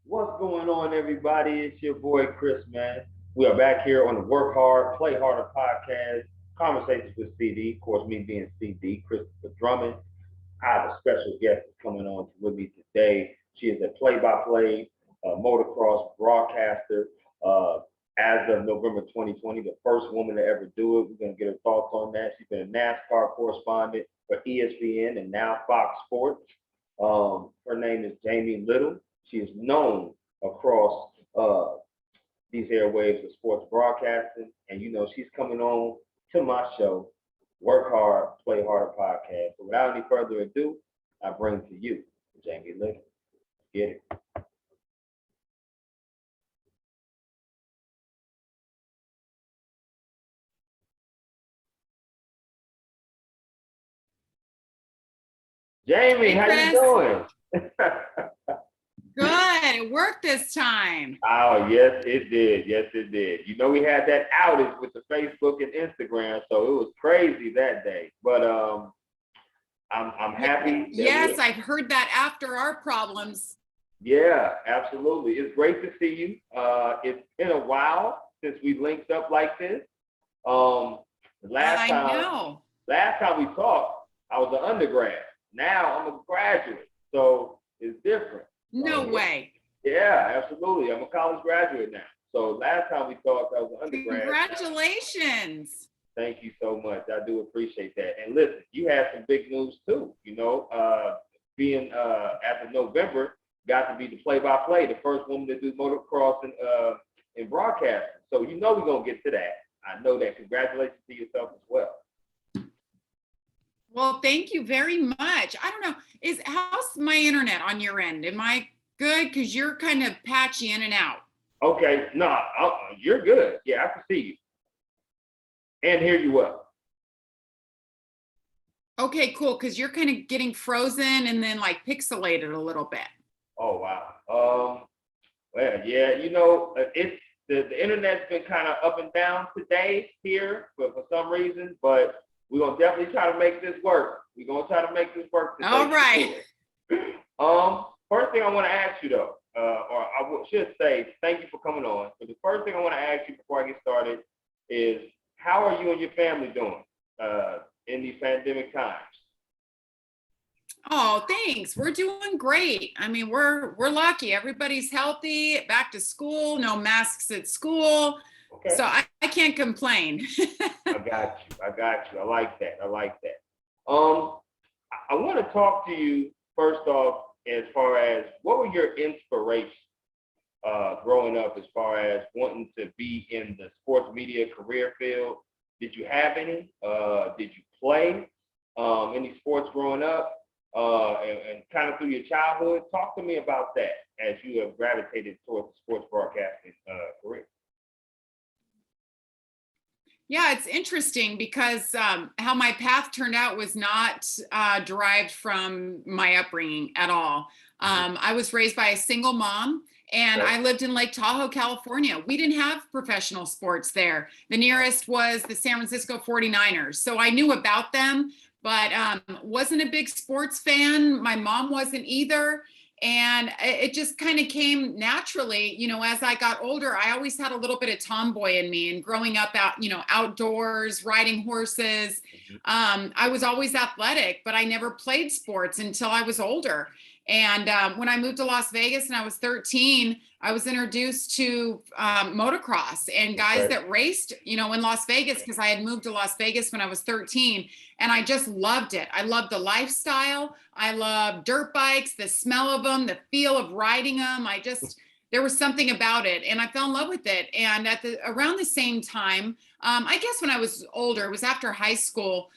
What's going on, everybody? It's your boy Chris, man. We are back here on the Work Hard, Play Harder podcast, Conversations with CD. Of course, me being CD, Christopher Drummond. I have a special guest that's coming on with me today. She is a play-by-play motocross broadcaster. Uh, as of November 2020, the first woman to ever do it. We're going to get her thoughts on that. She's been a NASCAR correspondent for ESPN and now Fox Sports. Her name is Jamie Little. She is known across these airwaves of sports broadcasting, and she's coming on to my show, Work Hard, Play Harder podcast. So without any further ado, I bring to you Jamie Little. Get it. Jamie, Hey, how you Chris. doing? Good. It worked this time. Oh, yes, it did. Yes, it did. We had that outage with the Facebook and Instagram, so it was crazy that day. But I'm happy. Yes, I've heard that after our problems. Yeah, absolutely. It's great to see you. It's been a while since we linked up like this. I know. Last time we talked, I was an undergrad. Now I'm a graduate, so it's different. No way. Yeah, absolutely. I'm a college graduate now. So last time we talked, I was an undergrad. Congratulations. Thank you so much. I do appreciate that. And listen, you had some big news too. Being as of November, got to be the play-by-play, the first woman to do motocross and broadcasting. So we're gonna get to that. I know that. Congratulations to yourself as well. Well, thank you very much. I don't know. How's my internet on your end? Am I good? Because you're kind of patchy in and out. Okay, no, you're good. Yeah, I can see you and hear you well. Okay, cool. Because you're kind of getting frozen and then like pixelated a little bit. Oh wow. Well, yeah, it's the internet's been kind of up and down today here for some reason, but we're gonna definitely try to make this work. We're gonna try to make this work today. All right. First thing I want to ask you though, should say thank you for coming on. But the first thing I want to ask you before I get started is how are you and your family doing in these pandemic times? Oh, thanks. We're doing great. I mean, we're lucky. Everybody's healthy, back to school, no masks at school. Okay. So I can't complain. I got you. I like that. I want to talk to you first off as far as what were your inspirations growing up as far as wanting to be in the sports media career field? Did you have any? Did you play any sports growing up? And kind of through your childhood, talk to me about that as you have gravitated towards the sports broadcasting career. Yeah, it's interesting because how my path turned out was not derived from my upbringing at all. I was raised by a single mom and I lived in Lake Tahoe, California. We didn't have professional sports there. The nearest was the San Francisco 49ers. So I knew about them, but wasn't a big sports fan. My mom wasn't either. And it just kind of came naturally, as I got older. I always had a little bit of tomboy in me, and growing up out, outdoors, riding horses. I was always athletic, but I never played sports until I was older. And when I moved to Las Vegas and I was 13, I was introduced to motocross and guys that raced, in Las Vegas, because I had moved to Las Vegas when I was 13. And I just loved it. I loved the lifestyle. I loved dirt bikes, the smell of them, the feel of riding them. There was something about it, and I fell in love with it. And around the same time, I guess when I was older, it was after high school,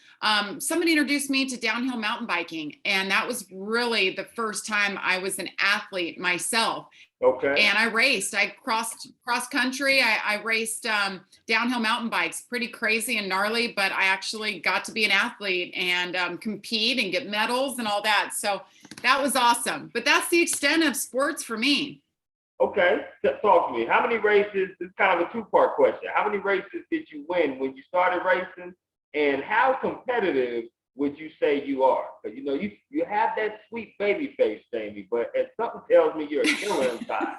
somebody introduced me to downhill mountain biking. And that was really the first time I was an athlete myself. Okay. And I raced. I crossed cross country. I raced downhill mountain bikes, pretty crazy and gnarly, but I actually got to be an athlete and compete and get medals and all that. So that was awesome. But that's the extent of sports for me. Okay, talk to me. How many races, this is kind of a two-part question. How many races did you win when you started racing? And how competitive would you say you are? Because you have that sweet baby face, Jamie, but something tells me you're a killer inside.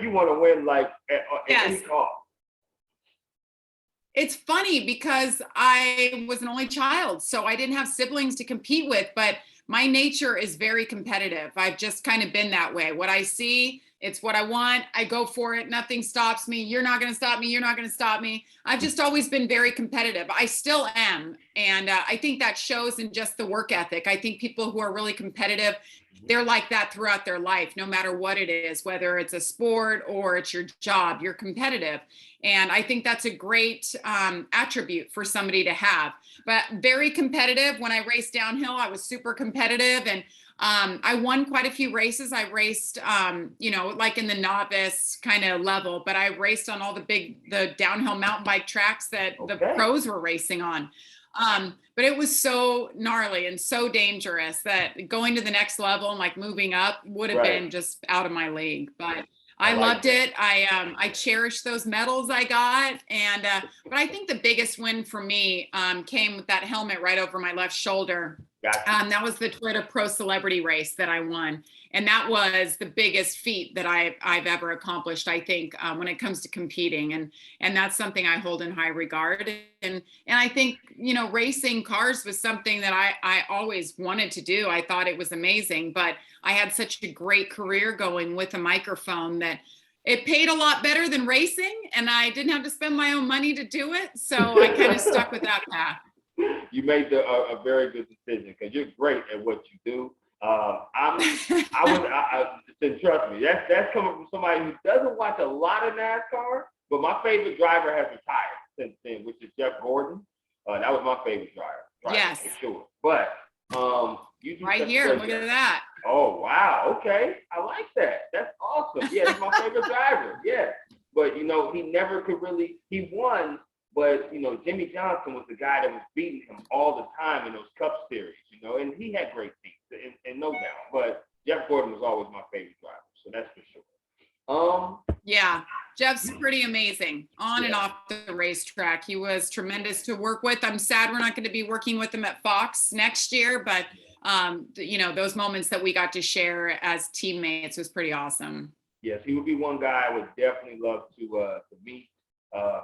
You want to win like at any cost. It's funny because I was an only child, so I didn't have siblings to compete with, but my nature is very competitive. I've just kind of been that way. What I see, it's what I want. I go for it. Nothing stops me. You're not going to stop me. You're not going to stop me. I've just always been very competitive. I still am. And I think that shows in just the work ethic. I think people who are really competitive, they're like that throughout their life, no matter what it is, whether it's a sport or it's your job, you're competitive. And I think that's a great attribute for somebody to have. But very competitive. When I raced downhill, I was super competitive. And I won quite a few races. I raced, like in the novice kind of level, but I raced on all the downhill mountain bike tracks that the pros were racing on. But it was so gnarly and so dangerous that going to the next level and like moving up would have been just out of my league. But I loved it. I cherished those medals I got. And, but I think the biggest win for me came with that helmet right over my left shoulder. Gotcha. That was the Toyota Pro Celebrity race that I won. And that was the biggest feat that I've ever accomplished, I think, when it comes to competing. And that's something I hold in high regard. And I think, racing cars was something that I always wanted to do. I thought it was amazing, but I had such a great career going with a microphone that it paid a lot better than racing. And I didn't have to spend my own money to do it. So I kind of stuck with that path. You made a very good decision because you're great at what you do. Trust me, that's coming from somebody who doesn't watch a lot of NASCAR, but my favorite driver has retired since then, which is Jeff Gordon. That was my favorite driver. Yes, for sure. But you right here, look at that. Oh wow, okay, I like that. That's awesome. Yeah, that's my favorite driver. Yeah, but he never could really. He won. But, Jimmy Johnson was the guy that was beating him all the time in those Cup series, and he had great teams, and no doubt. But Jeff Gordon was always my favorite driver, so that's for sure. Yeah, Jeff's pretty amazing on and off the racetrack. He was tremendous to work with. I'm sad we're not going to be working with him at Fox next year, but, those moments that we got to share as teammates was pretty awesome. Yes, he would be one guy I would definitely love to meet.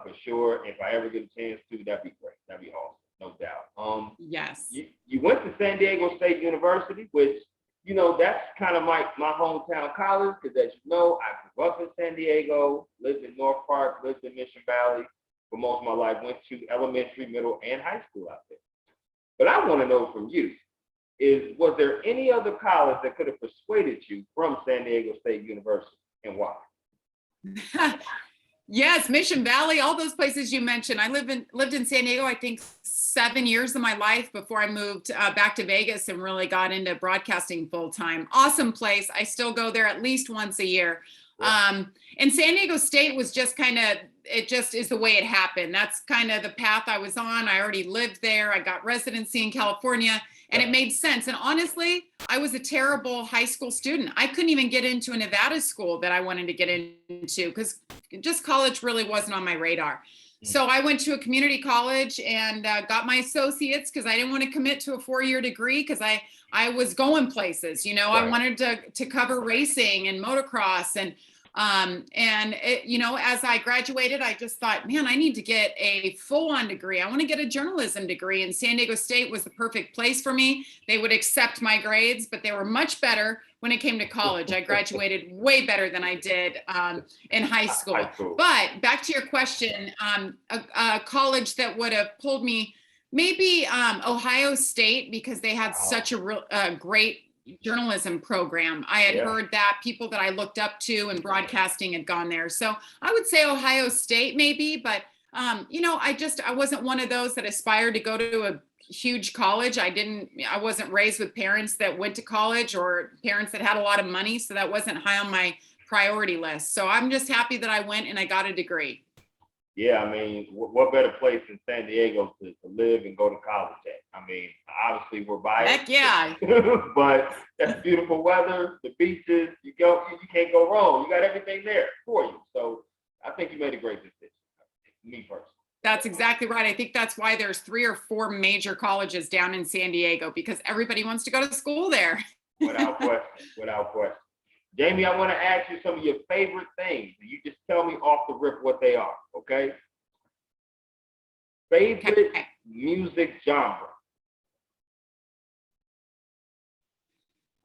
For sure. If I ever get a chance to, that'd be great. That'd be awesome, no doubt. Yes. You went to San Diego State University, which, that's kind of my hometown college, because as you know, I grew up in San Diego, lived in North Park, lived in Mission Valley for most of my life, went to elementary, middle, and high school out there. But I want to know from you, was there any other college that could have persuaded you from San Diego State University, and why? Yes, Mission Valley, all those places you mentioned. I lived in San Diego, I think 7 years of my life before I moved back to Vegas and really got into broadcasting full time. Awesome place. I still go there at least once a year. And San Diego State was just it just is the way it happened. That's kind of the path I was on. I already lived there. I got residency in California. And it made sense. And honestly, I was a terrible high school student. I couldn't even get into a Nevada school that I wanted to get into because just college really wasn't on my radar. So I went to a community college and got my associates because I didn't want to commit to a 4-year degree because I was going places. Right. I wanted to cover racing and motocross as I graduated, I just thought, man, I need to get a full-on degree. I want to get a journalism degree, and San Diego State was the perfect place for me. They would accept my grades, but they were much better when it came to college. I graduated way better than I did in high school. But back to your question, a college that would have pulled me, maybe Ohio State, because they had such a great journalism program. I had heard that people that I looked up to in broadcasting had gone there. So I would say Ohio State maybe, but I wasn't one of those that aspired to go to a huge college. I wasn't raised with parents that went to college or parents that had a lot of money. So that wasn't high on my priority list. So I'm just happy that I went and I got a degree. Yeah, I mean, what better place than San Diego to live and go to college at? I mean, obviously we're biased. Heck yeah. But that's beautiful weather, the beaches, you can't go wrong. You got everything there for you. So I think you made a great decision, me personally. That's exactly right. I think that's why there's 3 or 4 major colleges down in San Diego, because everybody wants to go to school there. Without question. Without question. Jamie, I want to ask you some of your favorite things. You just tell me off the rip what they are, okay? Favorite Okay. music genre.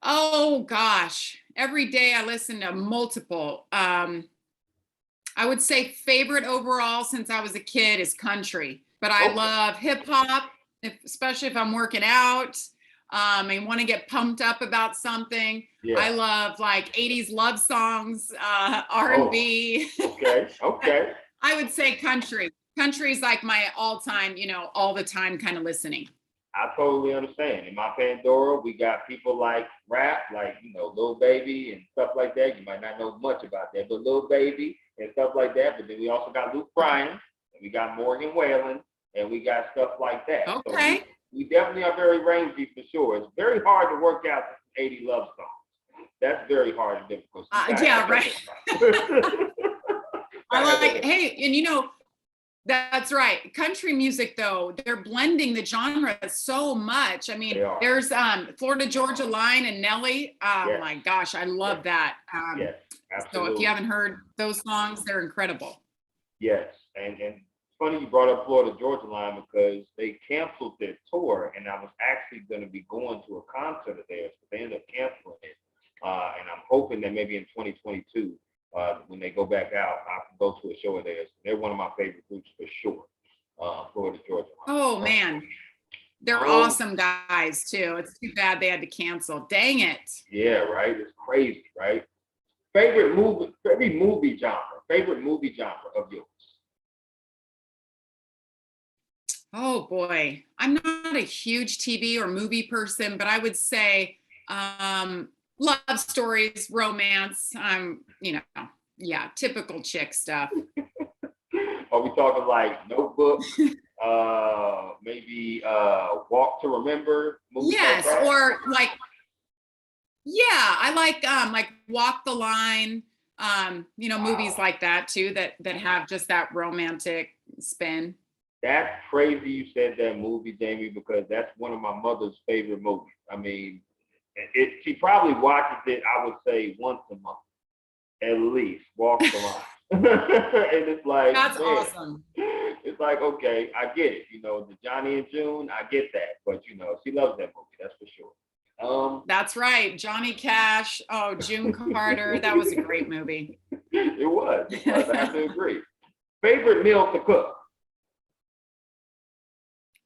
Oh gosh, every day I listen to multiple. I would say favorite overall since I was a kid is country, but I Okay. love hip hop, especially if I'm working out and want to get pumped up about something. Yeah. I love like 80s love songs, Oh, R&B. okay. Okay. I would say country. Country is like my all-time, all the time kind of listening. I totally understand. In my Pandora, we got people like rap, like, Lil Baby and stuff like that. You might not know much about that, but Lil Baby and stuff like that. But then we also got Luke Bryan, and we got Morgan Wallen, and we got stuff like that. Okay. So we definitely are very rangy for sure. It's very hard to work out 80 love songs. That's very hard and difficult. Yeah, right. I like, hey, and that's right. Country music, though, they're blending the genre so much. I mean, there's Florida Georgia Line and Nelly. Oh Yes. my gosh, I love that. Yes, So absolutely. if you haven't heard those songs, they're incredible. Yes, and it's funny you brought up Florida Georgia Line because they canceled their tour, and I was actually going to be going to a concert of theirs, but they ended up canceling it. And I'm hoping that maybe in 2022. When they go back out, I can go to a show of theirs. They're one of my favorite groups for sure. Florida Georgia Line. Oh man, they're awesome guys too. It's too bad they had to cancel. Dang it. Yeah, right. It's crazy, right? Favorite movie genre of yours. Oh boy, I'm not a huge TV or movie person, but I would say love stories, romance. Yeah, typical chick stuff. Are we talking like Notebook? Maybe Walk to Remember? Yes, or like, yeah, I like Walk the Line. Movies like that too that have just that romantic spin. That's crazy you said that movie, Jamie, because that's one of my mother's favorite movies. I mean, she probably watches it, I would say, once a month, at least, Walk the Line. And it's like, that's man, awesome. It's like, okay, I get it. The Johnny and June, I get that. But, she loves that movie, that's for sure. That's right. Johnny Cash. Oh, June Carter. That was a great movie. It was. I have to agree. Favorite meal to cook?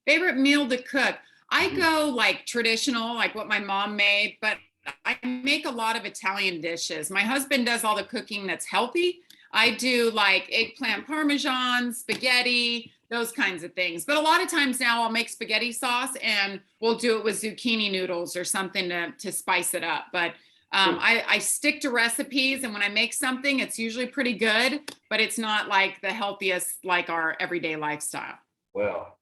Favorite meal to cook? I go like traditional, like what my mom made, but I make a lot of Italian dishes. My husband does all the cooking that's healthy. I do like eggplant parmesan, spaghetti, those kinds of things. But a lot of times now I'll make spaghetti sauce and we'll do it with zucchini noodles or something to spice it up. But I stick to recipes, and when I make something, it's usually pretty good, but it's not like the healthiest like our everyday lifestyle. Well,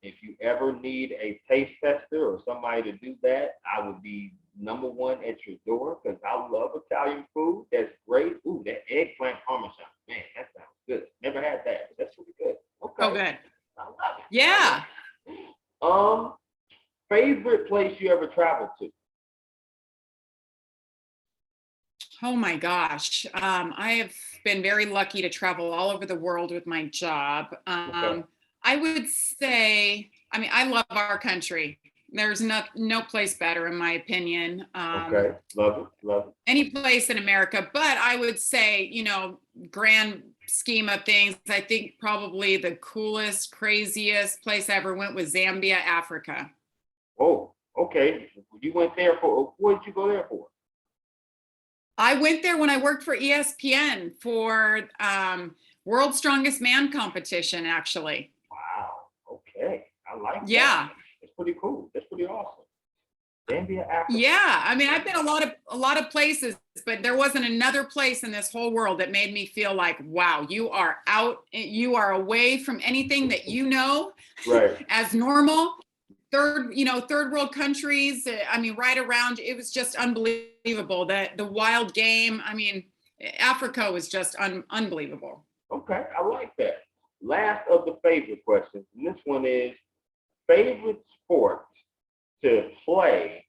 if you ever need a taste tester or somebody to do that, I would be number one at your door because I love Italian food. That's great. Ooh, that eggplant parmesan. Man, that sounds good. Never had that, but that's pretty good. Okay. Oh, good. I love it. Yeah. Favorite place you ever traveled to? Oh my gosh. I have been very lucky to travel all over the world with my job. Okay. I would say, I love our country. There's no place better, in my opinion. Okay, love it. Any place in America, but I would say, grand scheme of things, I think probably the coolest, craziest place I ever went was Zambia, Africa. Oh, okay. You went there what did you go there for? I went there when I worked for ESPN for World's Strongest Man competition, actually. Wow. Okay. I like that. Yeah. It's pretty cool. That's pretty awesome. Zambia, Africa. Yeah. I've been a lot of places, but there wasn't another place in this whole world that made me feel like, wow, you are away from anything that right. as normal. Third world countries. Right around, it was just unbelievable. The wild game. Africa was just unbelievable. Okay, I like that. last of the favorite questions, and this one is favorite sport to play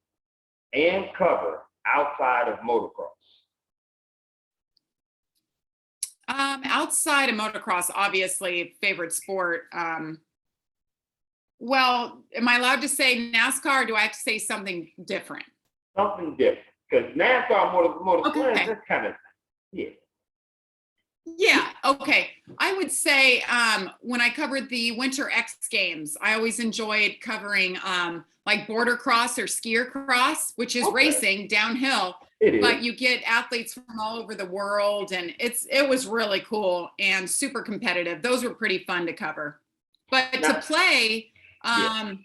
and cover outside of motocross. Outside of motocross, obviously, favorite sport. Well, am I allowed to say NASCAR, or do I have to say something different? Something different, because NASCAR motorsport, Okay. that's kind of, yeah. Yeah, okay. I would say when I covered the Winter X Games, I always enjoyed covering like border cross or skier cross, which is racing downhill. It is. But you get athletes from all over the world, and it was really cool and super competitive. Those were pretty fun to cover. But to play, I've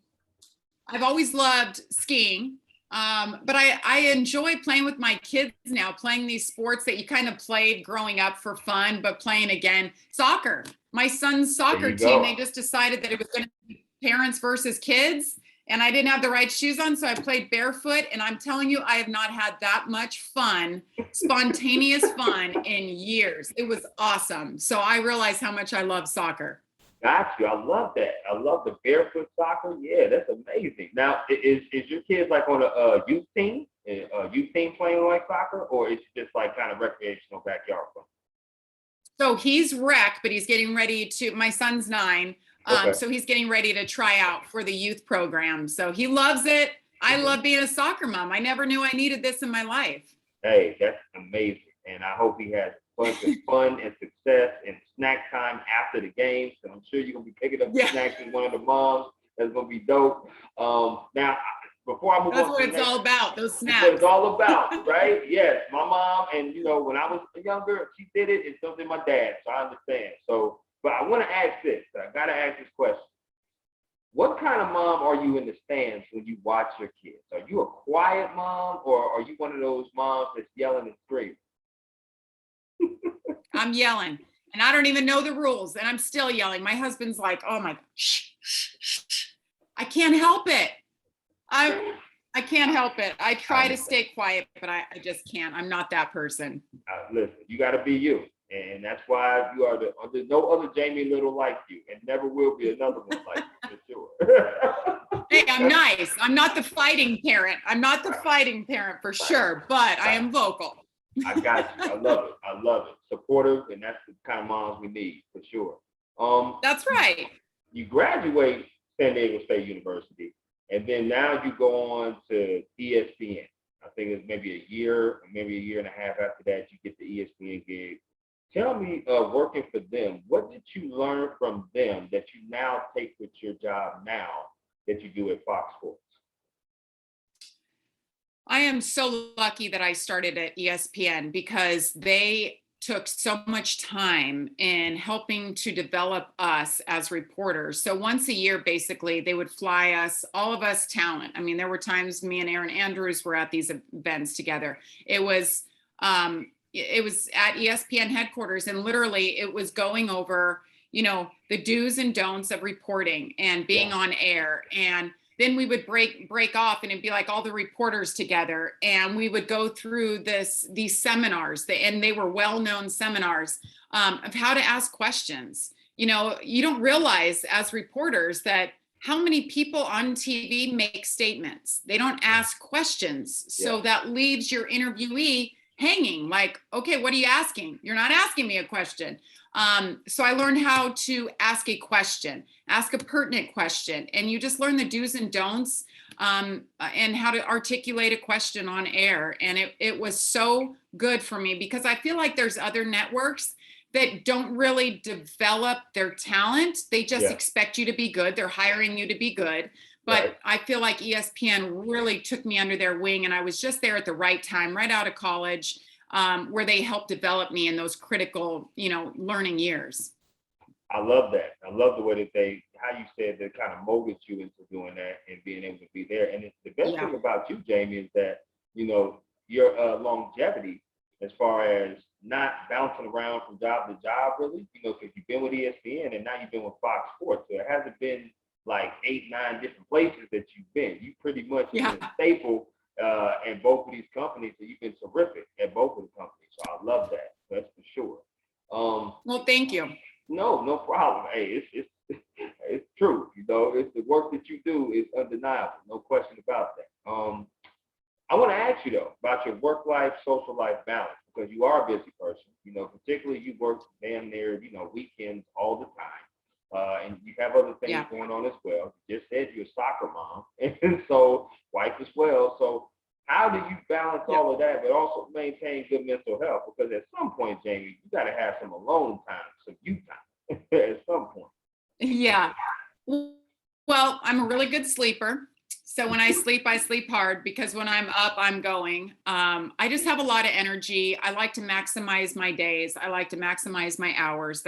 always loved skiing. But I enjoy playing with my kids now, playing these sports that you kind of played growing up for fun, but playing again. Soccer. My son's soccer team, they just decided that it was going to be parents versus kids, and I didn't have the right shoes on, so I played barefoot, and I'm telling you, I have not had that much fun, spontaneous fun in years. It was awesome. So I realized how much I love soccer. Got you. I love that. I love the barefoot soccer. Yeah, that's amazing. Now, is your kids like on a youth team? A youth team playing like soccer, or is it just like kind of recreational backyard fun? So he's rec, but he's getting ready to. My son's 9, so he's getting ready to try out for the youth program. So he loves it. I love being a soccer mom. I never knew I needed this in my life. Hey, that's amazing, and I hope he has a bunch of fun and success and snack time after the game. So I'm sure you're gonna be picking up snacks with one of the moms. That's gonna be dope. Now, before I move that's on, what it's all about. Those snacks. That's what it's all about, right? Yes, my mom, and when I was younger, she did it. It's something my dad, so I understand. So, but I want to ask this. I gotta ask this question. What kind of mom are you in the stands when you watch your kids? Are you a quiet mom, or are you one of those moms that's yelling and screaming? I'm yelling, and I don't even know the rules, and I'm still yelling. My husband's like, "Oh my, shh, shh, shh, shh." I can't help it. I can't help it. I try to stay quiet, but I just can't. I'm not that person. Listen, you got to be you, and that's why you are there's no other Jamie Little like you, and never will be another one like you for sure. Hey, I'm nice. I'm not the fighting parent. I'm not the fighting parent for sure, but I am vocal. I got you. I love it. I love it. Supportive, and that's the kind of moms we need for sure. That's right. You graduate San Diego State University, and then now you go on to ESPN. I think it's maybe a year and a half after that, you get the ESPN gig. Tell me, working for them, what did you learn from them that you now take with your job now that you do at Fox Sports? I am so lucky that I started at ESPN because they took so much time in helping to develop us as reporters. So once a year, basically, they would fly us, all of us talent. I mean, there were times me and Aaron Andrews were at these events together. It was at ESPN headquarters, and literally it was going over, the do's and don'ts of reporting and being on air. And then we would break off, and it'd be like all the reporters together, and we would go through these seminars, and they were well-known seminars of how to ask questions. You don't realize as reporters that how many people on TV make statements. They don't ask questions. So that leaves your interviewee hanging like, okay, what are you asking? You're not asking me a question. So I learned how to ask a question, ask a pertinent question, and you just learn the do's and don'ts and how to articulate a question on air. And it was so good for me because I feel like there's other networks that don't really develop their talent. They just expect you to be good. They're hiring you to be good. But I feel like ESPN really took me under their wing, and I was just there at the right time, right out of college, where they helped develop me in those critical, learning years. I love that. I love the way that how you said that kind of molded you into doing that and being able to be there. And the best thing about you, Jamie, is that, your longevity as far as not bouncing around from job to job, really, because you've been with ESPN and now you've been with Fox Sports. So it hasn't been like 8, 9 different places that you've been. You pretty much been a staple in both of these companies, and you've been terrific at both of the companies. So I love that. That's for sure. Well, thank you. No problem. Hey, it's true. You know, it's the work that you do is undeniable. No question about that. I want to ask you though about your work life, social life balance because you are a busy person. You know, particularly you work damn near weekends all the time, and you have other things Yeah. going on as well. You just said you're a soccer mom, and so wife as well. So how do you balance Yeah. all of that, but also maintain good mental health? Because at some point, Jamie, you got to have some alone time, some you time at some point. Yeah. Well, I'm a really good sleeper. So when I sleep hard because when I'm up, I'm going. I just have a lot of energy. I like to maximize my days. I like to maximize my hours.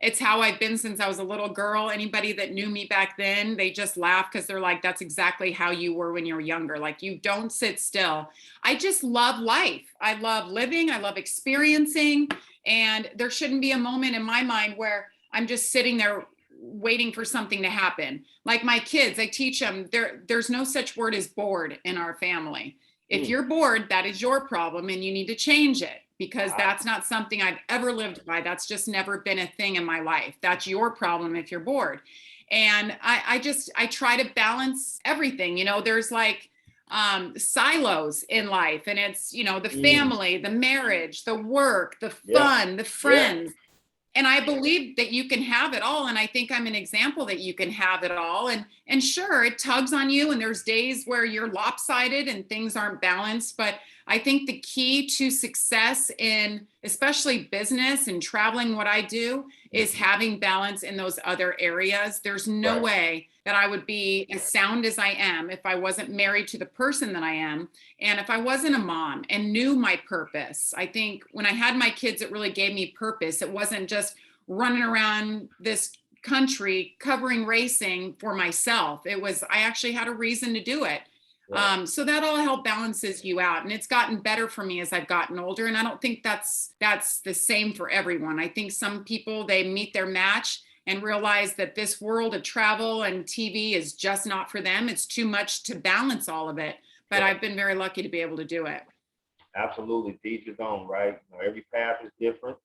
It's how I've been since I was a little girl. Anybody that knew me back then, they just laugh because they're like, that's exactly how you were when you were younger. Like, you don't sit still. I just love life. I love living. I love experiencing. And there shouldn't be a moment in my mind where I'm just sitting there waiting for something to happen. Like my kids, I teach them there's no such word as bored in our family. If you're bored, that is your problem and you need to change it because that's not something I've ever lived by. That's just never been a thing in my life. That's your problem if you're bored. And I try to balance everything. There's like silos in life, and it's, the family, the marriage, the work, the fun, the friends. And I believe that you can have it all. And I think I'm an example that you can have it all. And sure, it tugs on you. And there's days where you're lopsided and things aren't balanced. But I think the key to success in especially business and traveling, what I do, is having balance in those other areas. There's no way that I would be as sound as I am if I wasn't married to the person that I am. And if I wasn't a mom and knew my purpose. I think when I had my kids, it really gave me purpose. It wasn't just running around this country covering racing for myself. I actually had a reason to do it. So that all help balances you out. And it's gotten better for me as I've gotten older. And I don't think that's the same for everyone. I think some people, they meet their match and realize that this world of travel and TV is just not for them. It's too much to balance all of it. But I've been very lucky to be able to do it. Absolutely. Teach his own, right? Every path is different,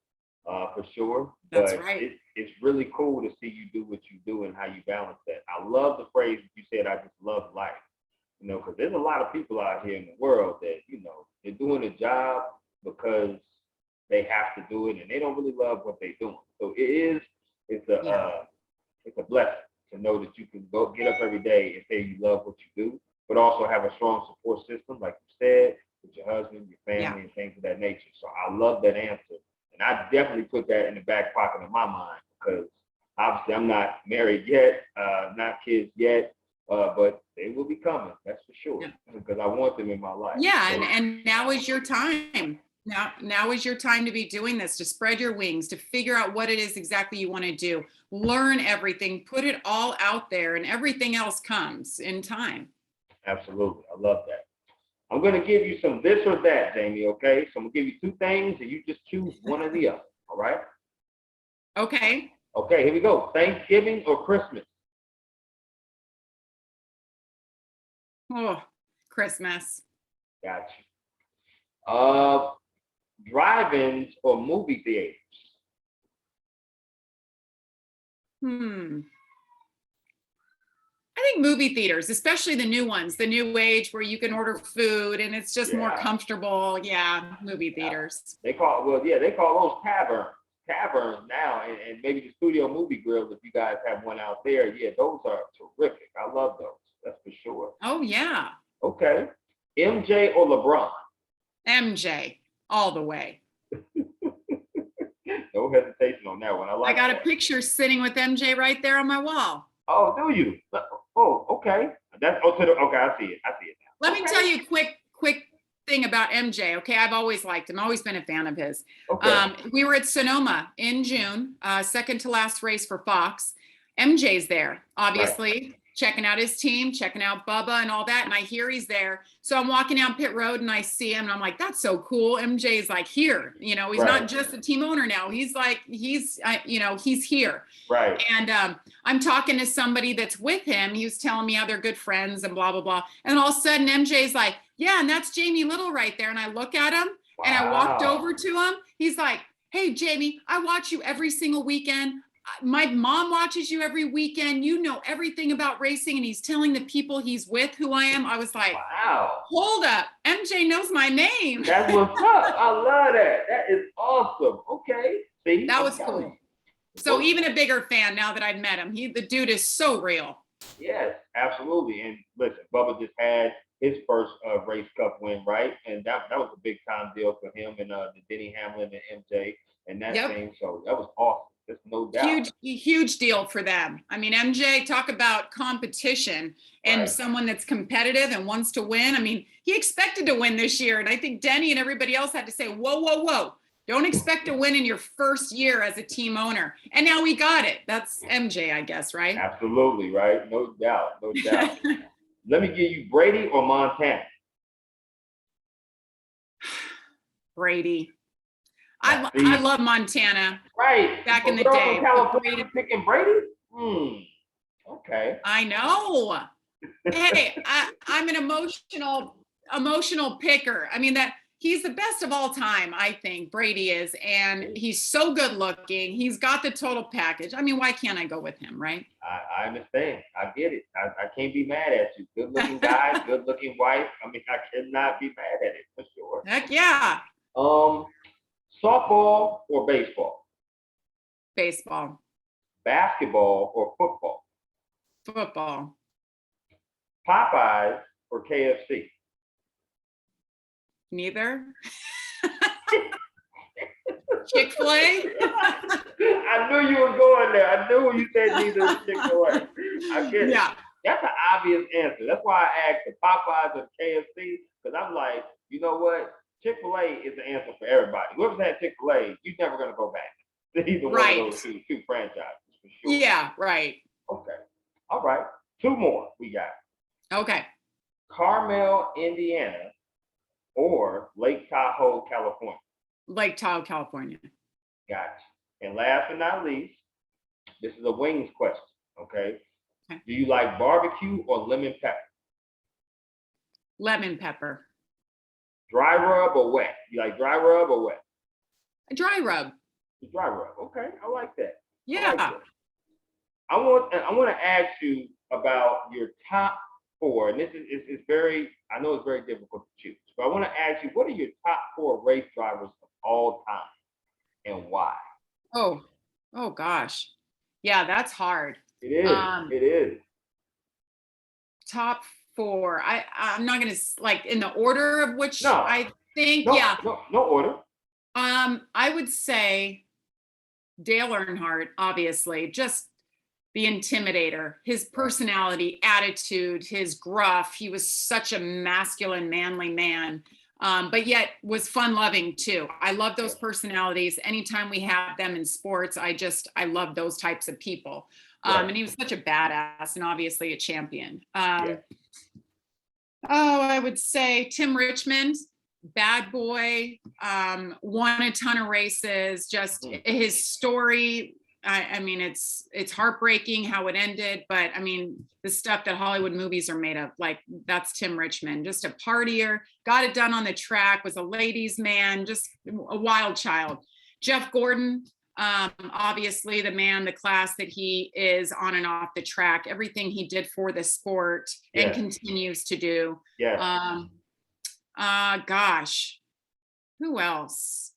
for sure. That's but right. It's really cool to see you do what you do and how you balance that. I love the phrase that you said, I just love life. Because there's a lot of people out here in the world that, they're doing a job because they have to do it and they don't really love what they're doing. So it's a blessing to know that you can go get up every day and say you love what you do, but also have a strong support system, like you said, with your husband, your family, and things of that nature. So I love that answer. And I definitely put that in the back pocket of my mind because obviously I'm not married yet, not kids yet. But they will be coming, that's for sure, because I want them in my life. Yeah, and now is your time. Now is your time to be doing this, to spread your wings, to figure out what it is exactly you want to do. Learn everything, put it all out there, and everything else comes in time. Absolutely, I love that. I'm going to give you some this or that, Jamie, okay? So I'm going to give you two things, and you just choose one or the other, all right? Okay. Okay, here we go. Thanksgiving or Christmas? Oh, Christmas. Got you. Drive-ins or movie theaters? I think movie theaters, especially the new ones, the new age where you can order food and it's just more comfortable. Yeah, movie theaters. They call those taverns now, and maybe the studio movie grills if you guys have one out there. Yeah, those are terrific. I love those. That's for sure. Oh yeah. Okay. MJ or LeBron? MJ, all the way. No hesitation on that one. I got that. A picture sitting with MJ right there on my wall. Oh, do you? Oh, okay. Okay, I see it now. Let me tell you a quick thing about MJ. Okay, I've always liked him, always been a fan of his. Okay. We were at Sonoma in June, second to last race for Fox. MJ's there, obviously. Right. Checking out his team, checking out Bubba and all that. And I hear he's there. So I'm walking down Pitt Road and I see him and I'm like, that's so cool. MJ's like here, he's not just a team owner now. He's like, he's here. Right. And I'm talking to somebody that's with him. He was telling me how they're good friends and blah, blah, blah. And all of a sudden MJ's like, yeah, and that's Jamie Little right there. And I look at him and I walked over to him. He's like, Hey, Jamie, I watch you every single weekend. My mom watches you every weekend. You know everything about racing. And he's telling the people he's with who I am. I was like, Wow. hold up. MJ knows my name. That's what's up. I love that. That is awesome. Okay. See, That I'm was telling cool. you. So even a bigger fan now that I've met him. The dude is so real. Yes, absolutely. And listen, Bubba just had his first race cup win, right? And that was a big time deal for him and the Denny Hamlin and MJ and that Yep. thing. So that was awesome. There's no doubt. Huge deal for them. I mean, MJ, talk about competition and Right. someone that's competitive and wants to win. I mean, he expected to win this year. And I think Denny and everybody else had to say, whoa, whoa, whoa. Don't expect to win in your first year as a team owner. And now we got it. That's MJ, I guess, right? Absolutely, right? No doubt. No doubt. Let me give you Brady or Montana. Brady. I love Montana. Right. Back in the Girl day. from California picking Brady? Okay. I know. Hey, I'm an emotional picker. I mean, that he's the best of all time, I think Brady is, and he's so good looking. He's got the total package. I mean, why can't I go with him, right? I understand. I get it. I can't be mad at you. Good looking guy, good looking wife. I mean, I cannot be mad at it for sure. Heck yeah. Softball or baseball? Baseball. Basketball or football? Football. Popeyes or KFC? Neither. Chick-fil-A. I knew you were going there. I knew when you said neither Chick-fil-A. I get it. Yeah. That's an obvious answer. That's why I asked the Popeyes or KFC, because I'm like, you know what? Chick-fil-A is the answer for everybody. Whoever's had Chick-fil-A, you're never going to go back to either one of those two franchises, for sure. Yeah, right. Okay. All right. Two more we got. Okay. Carmel, Indiana, or Lake Tahoe, California? Lake Tahoe, California. Gotcha. And last but not least, this is a wings question, okay? Do you like barbecue or lemon pepper? Lemon pepper. Dry rub or wet? You like dry rub or wet? A dry rub. Dry rub. Okay, I like that. Yeah. I want to ask you about your top four, and this is very, I know it's very difficult to choose, but I want to ask you, what are your top four race drivers of all time and why? Oh gosh. Yeah, that's hard. It is. It is. Top four. I'm not gonna like in the order of which I think. No order. I would say Dale Earnhardt, obviously, just the intimidator, his personality, attitude, his gruff. He was such a masculine, manly man, but yet was fun-loving too. I love those personalities. Anytime we have them in sports, I love those types of people. And he was such a badass and obviously a champion. I would say Tim Richmond, bad boy, won a ton of races. Just his story. I mean, it's heartbreaking how it ended, but I mean, the stuff that Hollywood movies are made of, like that's Tim Richmond, just a partier, got it done on the track, was a ladies' man, just a wild child. Jeff Gordon, obviously the class that he is on and off the track, everything he did for the sport and continues to do. Gosh, who else?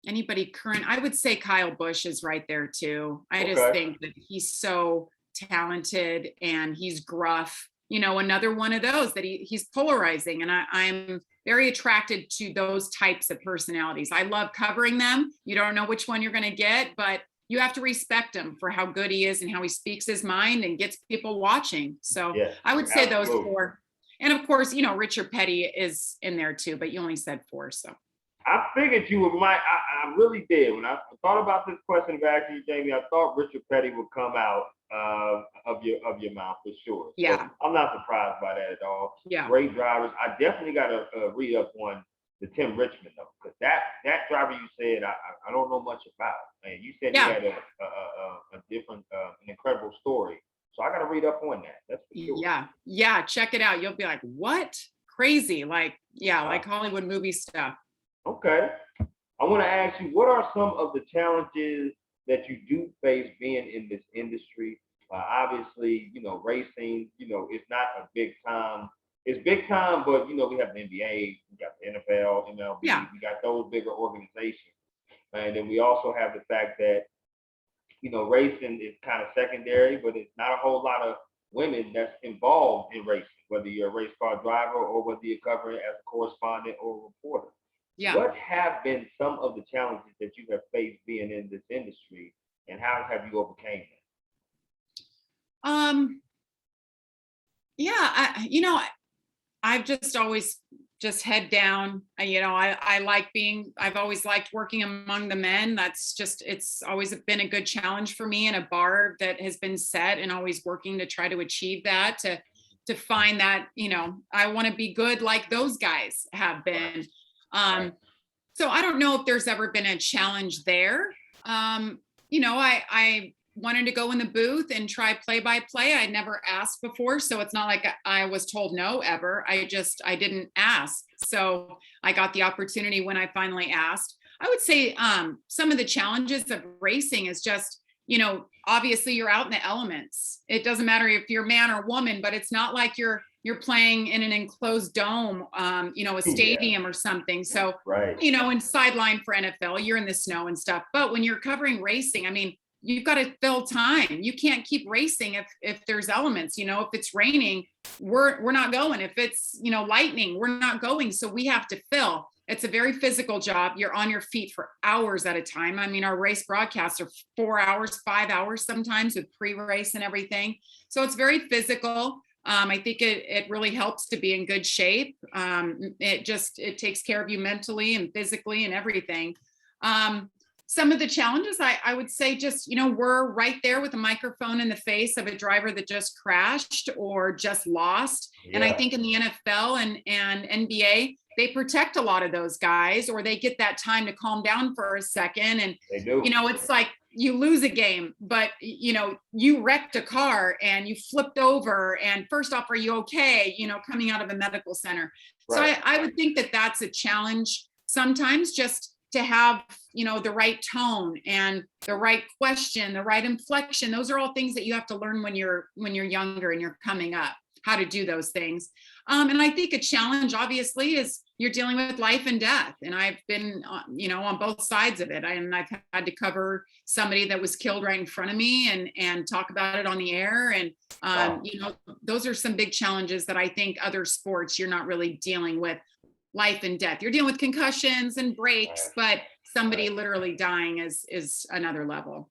Anybody current? I would say Kyle Busch is right there too. I just think that he's so talented and he's gruff. You know, another one of those that he's polarizing, and I'm very attracted to those types of personalities. I love covering them. You don't know which one you're going to get, but you have to respect him for how good he is and how he speaks his mind and gets people watching. So I would say those four. And of course, you know, Richard Petty is in there too, but you only said four, so. I figured you would I really did. When I thought about this question back to you, Jamie, I thought Richard Petty would come out of your mouth for sure. Yeah. So I'm not surprised by that at all. Yeah. Great drivers. I definitely got to read up on the Tim Richmond though, because that driver you said I don't know much about, and you said he had a different an incredible story. So I got to read up on that. That's for sure. Yeah. Check it out. You'll be like, what? Crazy. Like, like Hollywood movie stuff. Okay. I want to ask you, what are some of the challenges that you do face being in this industry? Obviously, racing, it's not a big time. It's big time, but we have the NBA, we got the NFL, MLB, Yeah. we got those bigger organizations, and then we also have the fact that racing is kind of secondary, but it's not a whole lot of women that's involved in racing, whether you're a race car driver or whether you're covering as a correspondent or a reporter. Yeah. What have been some of the challenges that you have faced being in this industry, and how have you overcame Yeah, I've just always just head down. I've always liked working among the men. It's always been a good challenge for me, and a bar that has been set, and always working to try to achieve that, to find that, I want to be good like those guys have been. So I don't know if there's ever been a challenge there. I wanted to go in the booth and try play-by-play. I'd never asked before, so it's not like I was told no ever. I didn't ask. So I got the opportunity when I finally asked. I would say some of the challenges of racing is just, obviously you're out in the elements. It doesn't matter if you're man or woman, but it's not like you're playing in an enclosed dome, a stadium or something. So, right. And sideline for NFL, you're in the snow and stuff. But when you're covering racing, you've got to fill time. You can't keep racing if there's elements. If it's raining, we're not going. If it's lightning, we're not going. So we have to fill. It's a very physical job. You're on your feet for hours at a time. Our race broadcasts are 4 hours, 5 hours sometimes, with pre-race and everything. So it's very physical. I think it really helps to be in good shape. It takes care of you mentally and physically and everything. Some of the challenges, I would say, just, we're right there with a microphone in the face of a driver that just crashed or just lost. Yeah. And I think in the NFL and NBA, they protect a lot of those guys, or they get that time to calm down for a second. And, they do. It's like you lose a game, but, you wrecked a car and you flipped over. And first off, are you okay? Coming out of a medical center. Right. So I would think that that's a challenge sometimes, just to have, the right tone and the right question, the right inflection. Those are all things that you have to learn when you're younger and you're coming up, how to do those things. And I think a challenge, obviously, is you're dealing with life and death. And I've been, on both sides of it. I've had to cover somebody that was killed right in front of me and talk about it on the air. And, wow. Those are some big challenges that I think other sports, you're not really dealing with life and death. You're dealing with concussions and breaks, but somebody literally dying is another level.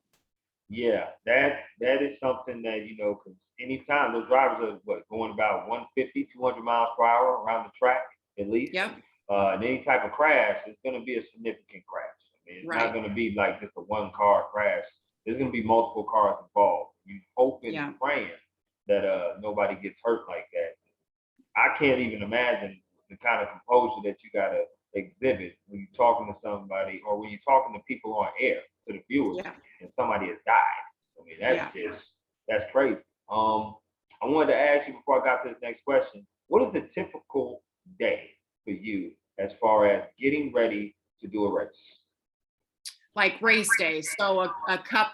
Yeah, that is something that, because anytime those drivers are going about 150, 200 miles per hour around the track, at least. Yep. And any type of crash, it's going to be a significant crash. It's not going to be like just a one car crash. There's going to be multiple cars involved. You hoping and praying that nobody gets hurt like that. I can't even imagine the kind of composure that you got to exhibit when you're talking to somebody, or when you're talking to people on air, to the viewers, and somebody has died. That's crazy. I wanted to ask you before I got to this next question, what is the typical day for you as far as getting ready to do a race? Like race day, so a cup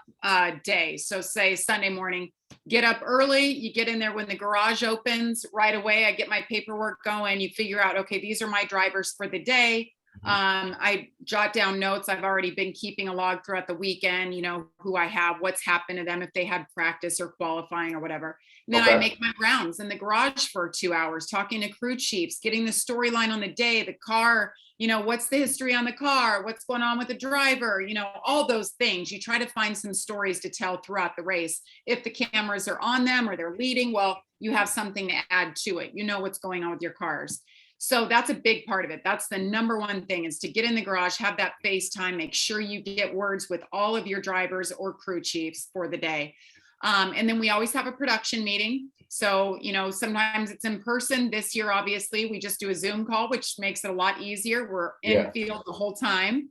day. So say Sunday morning, get up early, you get in there when the garage opens right away. I get my paperwork going, you figure out, okay, these are my drivers for the day. I jot down notes. I've already been keeping a log throughout the weekend, who I have, what's happened to them, if they had practice or qualifying or whatever. And then I make my rounds in the garage for 2 hours, talking to crew chiefs, getting the storyline on the day, the car, what's the history on the car, what's going on with the driver, all those things. You try to find some stories to tell throughout the race. If the cameras are on them or they're leading, well, you have something to add to it. What's going on with your cars. So that's a big part of it. That's the number one thing, is to get in the garage, have that FaceTime, make sure you get words with all of your drivers or crew chiefs for the day. And then we always have a production meeting. So, sometimes it's in person. This year, obviously, we just do a Zoom call, which makes it a lot easier. We're in field the whole time.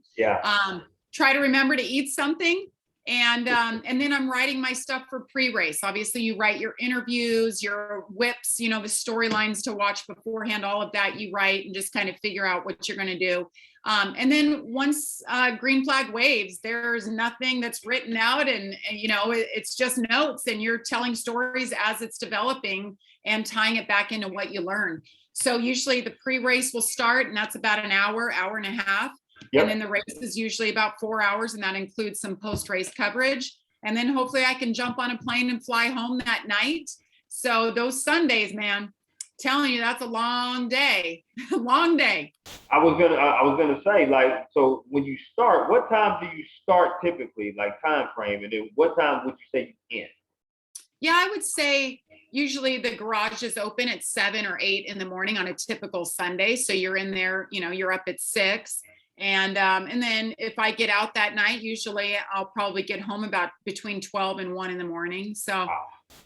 Try to remember to eat something. And then I'm writing my stuff for pre-race. Obviously, you write your interviews, your whips, the storylines to watch beforehand, all of that you write and just kind of figure out what you're going to do. And then once green flag waves, there's nothing that's written out, and it's just notes, and you're telling stories as it's developing and tying it back into what you learn. So usually the pre-race will start, and that's about an hour and a half. Yep. And then the race is usually about 4 hours, and that includes some post-race coverage. And then hopefully I can jump on a plane and fly home that night. So those Sundays, man, telling you, that's a long day. Long day. I was gonna say, like, so when you start, what time do you start typically, like time frame, and then what time would you say you end? Yeah, I would say usually the garage is open at 7 or 8 in the morning on a typical Sunday. So you're in there, you're up at 6. And then if I get out that night, usually I'll probably get home about between 12 and 1 in the morning. So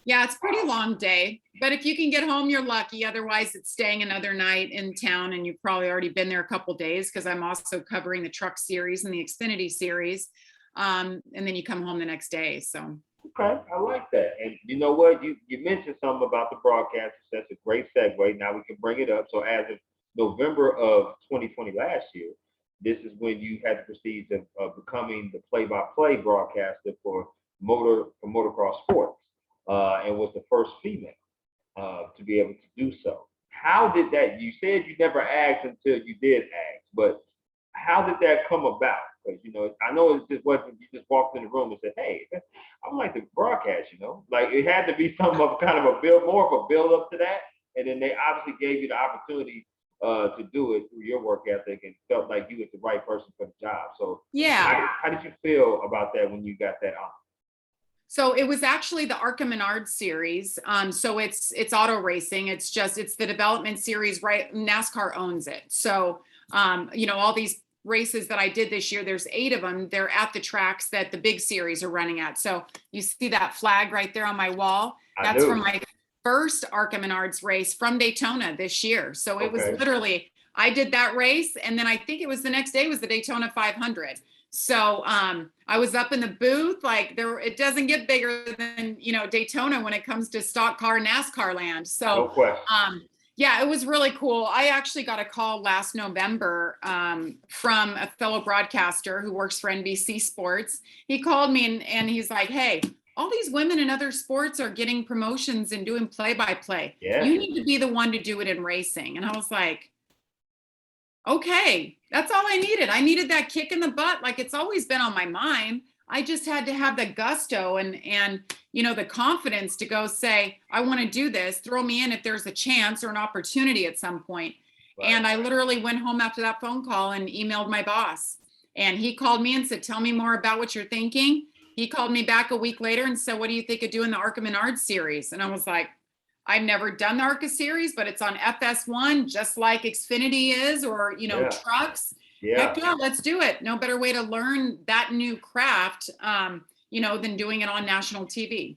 yeah, it's a pretty long day, but if you can get home, you're lucky. Otherwise it's staying another night in town, and you've probably already been there a couple of days, because I'm also covering the truck series and the Xfinity series. And then you come home the next day. So. Okay, I like that. And you know what? You mentioned something about the broadcasters. That's a great segue. Now we can bring it up. So as of November of 2020 last year, this is when you had the prestige of becoming the play-by-play broadcaster for motocross sports, and was the first female to be able to do so. How did that? You said you never asked until you did ask, but how did that come about? Because I know it just wasn't, you just walked in the room and said, "Hey, I would like to broadcast." Like it had to be some of kind of a more of a build up to that, and then they obviously gave you the opportunity to do it through your work ethic, and felt like you was the right person for the job. So yeah, how did you feel about that when you got that on? So it was actually the ARCA Menard series. So it's auto racing. It's the development series, right? NASCAR owns it. So all these races that I did this year, there's 8 of them. They're at the tracks that the big series are running at. So you see that flag right there on my wall. That's from my first ARCA Menards race from Daytona this year. So it was literally, I did that race, and then I think it was the next day was the Daytona 500. So I was up in the booth, like it doesn't get bigger than Daytona when it comes to stock car NASCAR land. So yeah, it was really cool. I actually got a call last November from a fellow broadcaster who works for NBC Sports. He called me and he's like, "Hey, all these women in other sports are getting promotions and doing play-by-play. Yeah. You need to be the one to do it in racing." And I was like, okay, that's all I needed. I needed that kick in the butt. Like, it's always been on my mind. I just had to have the gusto and the confidence to go say, I want to do this. Throw me in if there's a chance or an opportunity at some point. Right. And I literally went home after that phone call and emailed my boss. And he called me and said, "Tell me more about what you're thinking." He called me back a week later and said, "What do you think of doing the ARCA Menard series?" And I was like, I've never done the ARCA series, but it's on FS1, just like Xfinity is, or, trucks. Yeah. Heck yeah, let's do it. No better way to learn that new craft, than doing it on national TV.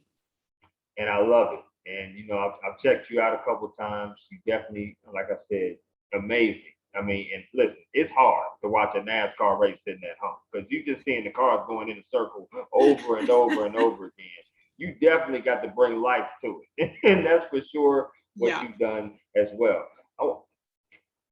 And I love it. And, I've checked you out a couple of times. You definitely, like I said, amazing. I mean, and listen, it's hard to watch a NASCAR race sitting at home, because you just seeing the cars going in a circle over and over and over again. You definitely got to bring life to it. And that's for sure what you've done as well. Oh,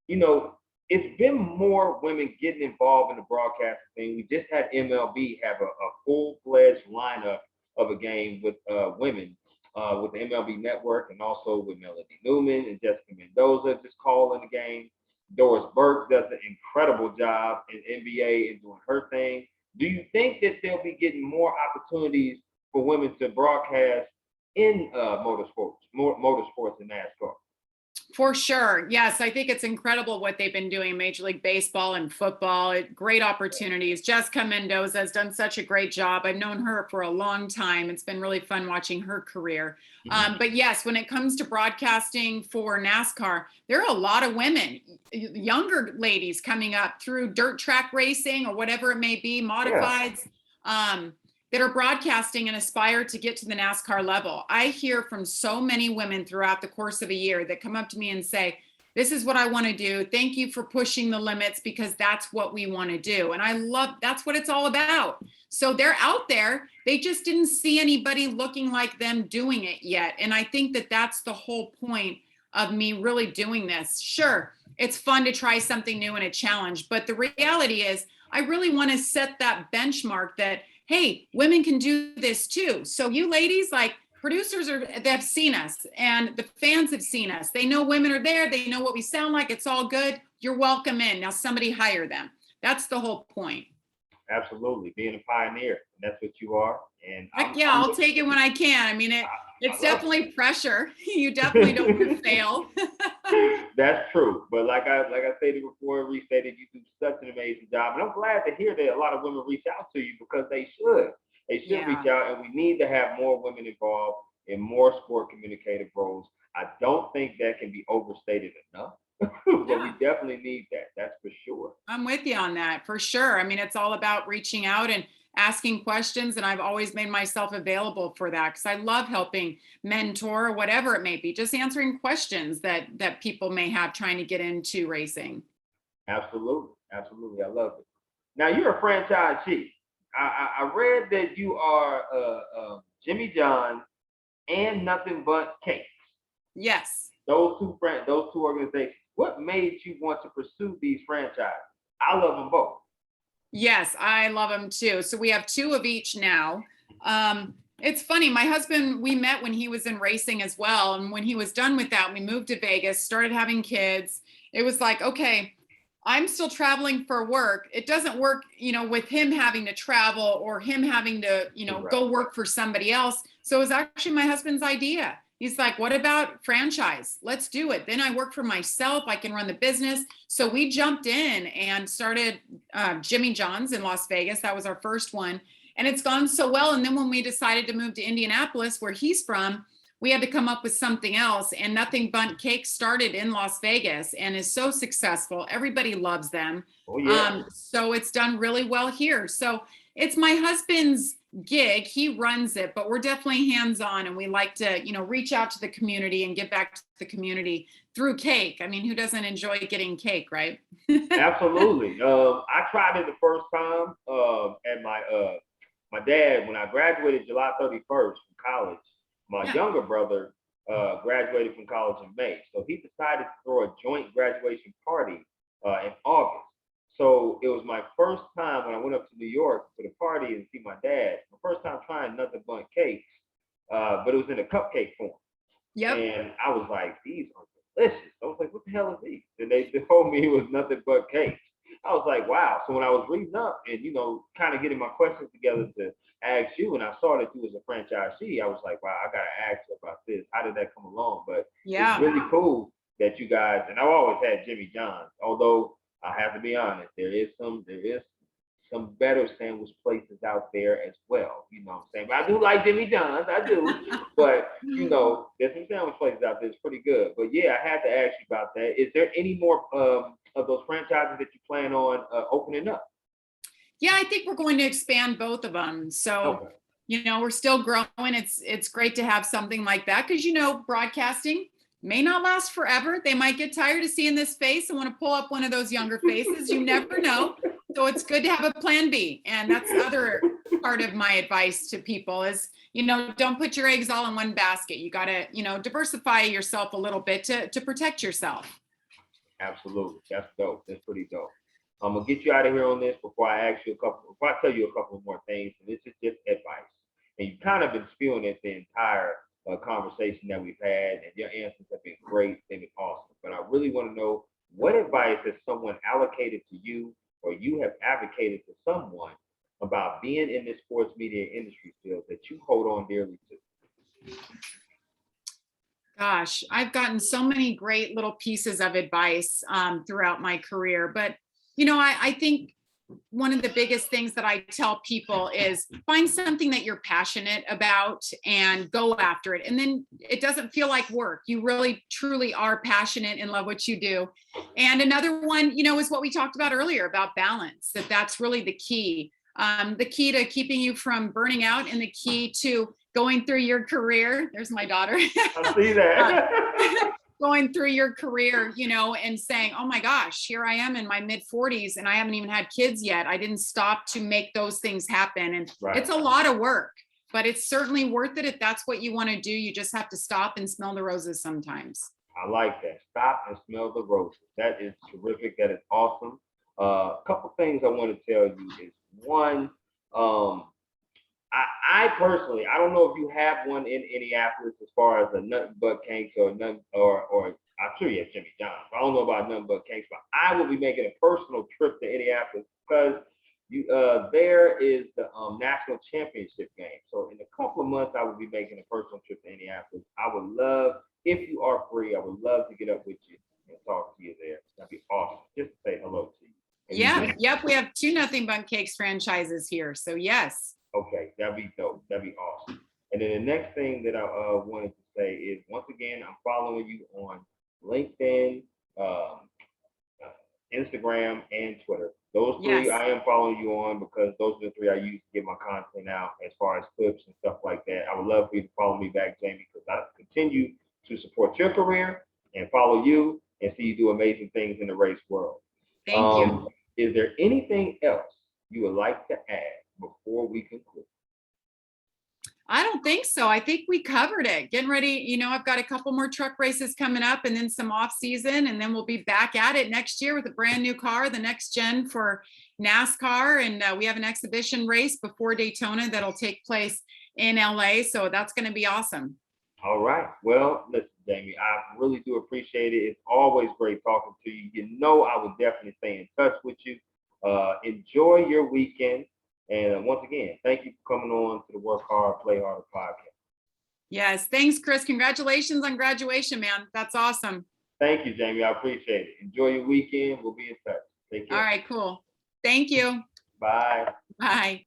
it's been more women getting involved in the broadcasting thing. We just had MLB have a full-fledged lineup of a game with women with the MLB network, and also with Melody Newman and Jessica Mendoza just calling the game. Doris Burke does an incredible job in NBA and doing her thing. Do you think that they'll be getting more opportunities for women to broadcast in motorsports and NASCAR? For sure. Yes, I think it's incredible what they've been doing in Major League Baseball and football. Great opportunities. Jessica Mendoza has done such a great job. I've known her for a long time. It's been really fun watching her career. Mm-hmm. But yes, when it comes to broadcasting for NASCAR, there are a lot of women, younger ladies coming up through dirt track racing or whatever it may be, modifieds. Yeah. That are broadcasting and aspire to get to the NASCAR level. I hear from so many women throughout the course of a year that come up to me and say, This is what I want to do. Thank you for pushing the limits because that's what we want to do. And I love, that's what it's all about. So they're out there. They just didn't see anybody looking like them doing it yet. And I think that that's the whole point of me really doing this. Sure, it's fun to try something new and a challenge, but the reality is I really want to set that benchmark that, hey, women can do this too. So you ladies, like, producers they've seen us and the fans have seen us. They know women are there. They know what we sound like. It's all good. You're welcome in. Now somebody hire them. That's the whole point. Absolutely. Being a pioneer. And that's what you are. And I'll take it when I can. I mean, it's definitely pressure. You definitely don't want to fail. That's true. But like I stated before, restated, you do such an amazing job. And I'm glad to hear that a lot of women reach out to you because they should. They should reach out, and we need to have more women involved in more sport communicative roles. I don't think that can be overstated enough, but we definitely need that. That's for sure. I'm with you on that, for sure. I mean, it's all about reaching out and asking questions, and I've always made myself available for that because I love helping mentor or whatever it may be, just answering questions that people may have trying to get into racing. Absolutely. Absolutely. I love it. Now, you're a franchisee. I read that you are Jimmy John's and Nothing But Cakes. Yes. Those two organizations. What made you want to pursue these franchises? I love them both. Yes, I love them too. So we have two of each now. It's funny. My husband, we met when he was in racing as well. And when he was done with that, we moved to Vegas, started having kids. It was like, okay, I'm still traveling for work. It doesn't work, with him having to travel or him having to, go work for somebody else. So it was actually my husband's idea. He's like, what about franchise? Let's do it. Then I work for myself. I can run the business. So we jumped in and started Jimmy John's in Las Vegas. That was our first one. And it's gone so well. And then when we decided to move to Indianapolis, where he's from, we had to come up with something else, and Nothing But Cake started in Las Vegas and is so successful. Everybody loves them. Oh, yeah. So it's done really well here. So it's my husband's gig. He runs it, but we're definitely hands-on, and we like to, reach out to the community and give back to the community through cake. I mean, who doesn't enjoy getting cake, right? Absolutely. I tried it the first time at my dad, when I graduated July 31st from college. My younger brother graduated from college in May. So he decided to throw a joint graduation party in August. So it was my first time when I went up to New York for the party and see my dad. My first time trying Nothing But Cakes, but it was in a cupcake form. Yep. And I was like, these are delicious. I was like, what the hell is these? And they told me it was Nothing But Cakes. I was like, wow. So when I was reading up and, kind of getting my questions together to ask you, and I saw that you was a franchisee, I was like, wow, I got to ask you about this. How did that come along? But it's really cool that you guys, and I've always had Jimmy John's, although I have to be honest, there is some better sandwich places out there as well. You know what I'm saying? But I do like Jimmy John's, I do. But, there's some sandwich places out there that's pretty good. But yeah, I had to ask you about that. Is there any more of those franchises that you plan on opening up? Yeah, I think we're going to expand both of them. So, we're still growing. It's great to have something like that because, broadcasting may not last forever. They might get tired of seeing this face and want to pull up one of those younger faces. You never know. So it's good to have a plan B. And that's the other part of my advice to people is, don't put your eggs all in one basket. You got to, diversify yourself a little bit to protect yourself. Absolutely. That's dope. That's pretty dope. I'm gonna get you out of here on this before I tell you a couple more things, and this is just advice. And you've kind of been spewing it the entire conversation that we've had, and your answers have been great. They've been awesome. But I really want to know, what advice has someone allocated to you, or you have advocated to someone about being in this sports media industry field that you hold on dearly to? Gosh, I've gotten so many great little pieces of advice throughout my career, but I think one of the biggest things that I tell people is find something that you're passionate about and go after it. And then it doesn't feel like work. You really, truly are passionate and love what you do. And another one, is what we talked about earlier about balance, that's really the key to keeping you from burning out and the key to going through your career. There's my daughter. I see that. going through your career, you know, and saying, oh my gosh, here I am in my mid 40s and I haven't even had kids yet. I didn't stop to make those things happen. And it's a lot of work, but it's certainly worth it if that's what you want to do. You just have to stop and smell the roses sometimes. I like that. Stop and smell the roses. That is terrific. That is awesome. A couple things I want to tell you is one, I personally, I don't know if you have one in Indianapolis as far as a nothing but cakes or nothing, or I'm sure you have Jimmy John's. I don't know about nothing but cakes, but I will be making a personal trip to Indianapolis because there is the national championship game. So in a couple of months, I will be making a personal trip to Indianapolis. I would love, if you are free, I would love to get up with you and talk to you there. That'd be awesome. Just to say hello to you. Yeah. Yep. We have 2 Nothing But Cakes franchises here. So yes. Okay, that'd be dope. That'd be awesome. And then the next thing that I wanted to say is, once again, I'm following you on LinkedIn, Instagram, and Twitter. Those 3 I am following you on because those are the 3 I use to get my content out as far as clips and stuff like that. I would love for you to follow me back, Jamie, because I continue to support your career and follow you and see you do amazing things in the race world. Thank you. Is there anything else you would like to add before we conclude? I don't think so. I think we covered it. Getting ready, you know, I've got a couple more truck races coming up and then some off season, and then we'll be back at it next year with a brand new car, the next gen for NASCAR. And we have an exhibition race before Daytona that'll take place in LA. So that's going to be awesome. All right. Well, listen, Jamie, I really do appreciate it. It's always great talking to you. You know, I will definitely stay in touch with you. Enjoy your weekend. And once again, thank you for coming on to the Work Hard, Play Harder podcast. Yes. Thanks, Chris. Congratulations on graduation, man. That's awesome. Thank you, Jamie. I appreciate it. Enjoy your weekend. We'll be in touch. Take care. All right, cool. Thank you. Bye. Bye.